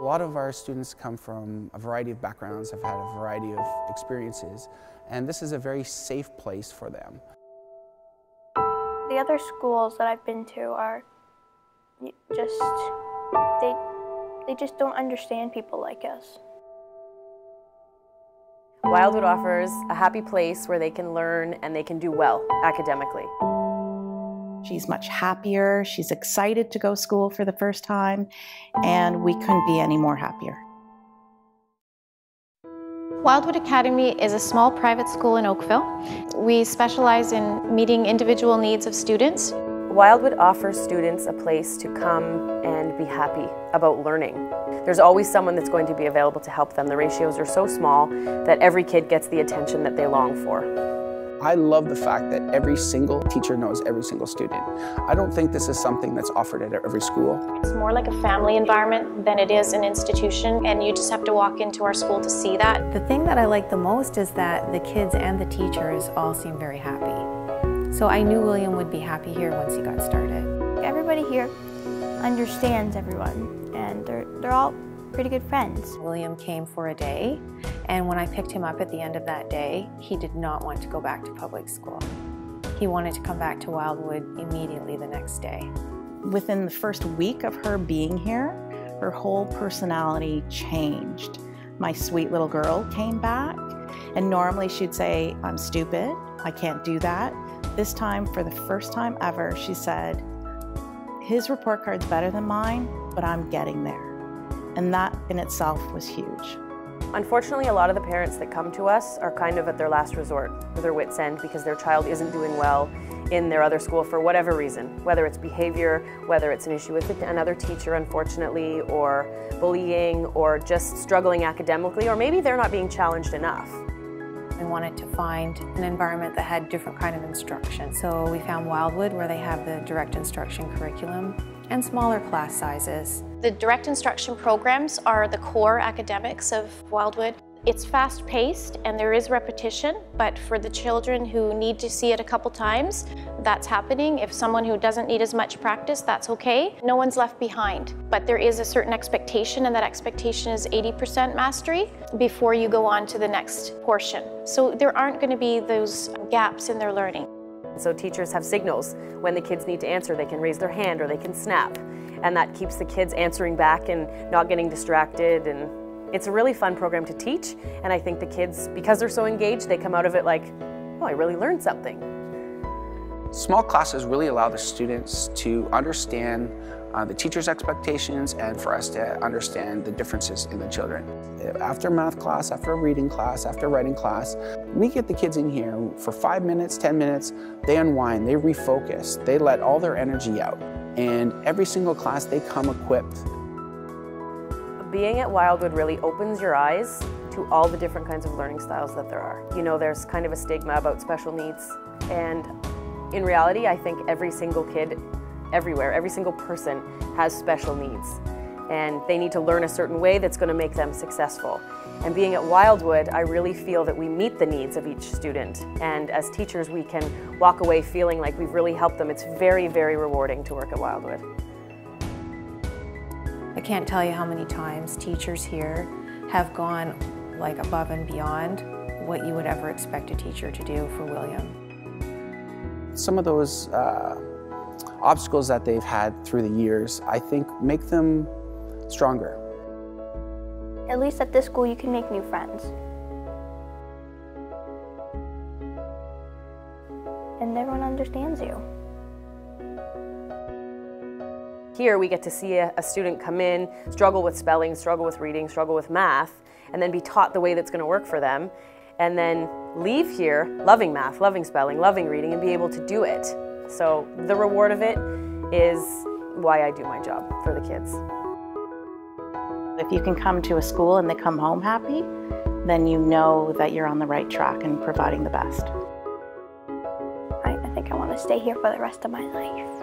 A lot of our students come from a variety of backgrounds, have had a variety of experiences, and this is a very safe place for them. The other schools that I've been to are just, they just don't understand people like us. Wildwood offers a happy place where they can learn and they can do well academically. She's much happier, she's excited to go to school for the first time, and we couldn't be any more happier. Wildwood Academy is a small private school in Oakville. We specialize in meeting individual needs of students. Wildwood offers students a place to come and be happy about learning. There's always someone that's going to be available to help them. The ratios are so small that every kid gets the attention that they long for. I love the fact that every single teacher knows every single student. I don't think this is something that's offered at every school. It's more like a family environment than it is an institution, and you just have to walk into our school to see that. The thing that I like the most is that the kids and the teachers all seem very happy. So I knew William would be happy here once he got started. Everybody here understands everyone, and they're all pretty good friends. William came for a day, and when I picked him up at the end of that day, he did not want to go back to public school. He wanted to come back to Wildwood immediately the next day. Within the first week of her being here, her whole personality changed. My sweet little girl came back, and normally she'd say, "I'm stupid, I can't do that." This time, for the first time ever, she said, "His report card's better than mine, but I'm getting there." And that in itself was huge. Unfortunately, a lot of the parents that come to us are kind of at their last resort, or their wit's end, because their child isn't doing well in their other school for whatever reason, whether it's behavior, whether it's an issue with another teacher, unfortunately, or bullying, or just struggling academically, or maybe they're not being challenged enough. I wanted to find an environment that had different kind of instruction. So we found Wildwood, where they have the direct instruction curriculum and smaller class sizes. The direct instruction programs are the core academics of Wildwood. It's fast-paced and there is repetition, but for the children who need to see it a couple times, that's happening. If someone who doesn't need as much practice, that's okay. No one's left behind, but there is a certain expectation, and that expectation is 80% mastery before you go on to the next portion. So there aren't going to be those gaps in their learning. So teachers have signals when the kids need to answer. They can raise their hand or they can snap, and that keeps the kids answering back and not getting distracted. And it's a really fun program to teach, and I think the kids, because they're so engaged, they come out of it like, oh, I really learned something. Small classes really allow the students to understand the teacher's expectations, and for us to understand the differences in the children. After math class, after a reading class, after writing class, we get the kids in here for 5 minutes, 10 minutes, they unwind, they refocus, they let all their energy out. And every single class they come equipped. Being at Wildwood really opens your eyes to all the different kinds of learning styles that there are. You know, there's kind of a stigma about special needs, and in reality, I think every single kid everywhere, every single person has special needs, and they need to learn a certain way that's going to make them successful. And being at Wildwood, I really feel that we meet the needs of each student, and as teachers we can walk away feeling like we've really helped them. It's very, very rewarding to work at Wildwood. I can't tell you how many times teachers here have gone like above and beyond what you would ever expect a teacher to do for William. Some of those obstacles that they've had through the years, I think, make them stronger. At least at this school you can make new friends. And everyone understands you. Here we get to see a student come in, struggle with spelling, struggle with reading, struggle with math, and then be taught the way that's going to work for them, and then leave here loving math, loving spelling, loving reading, and be able to do it. So the reward of it is why I do my job for the kids. If you can come to a school and they come home happy, then you know that you're on the right track and providing the best. I think I want to stay here for the rest of my life.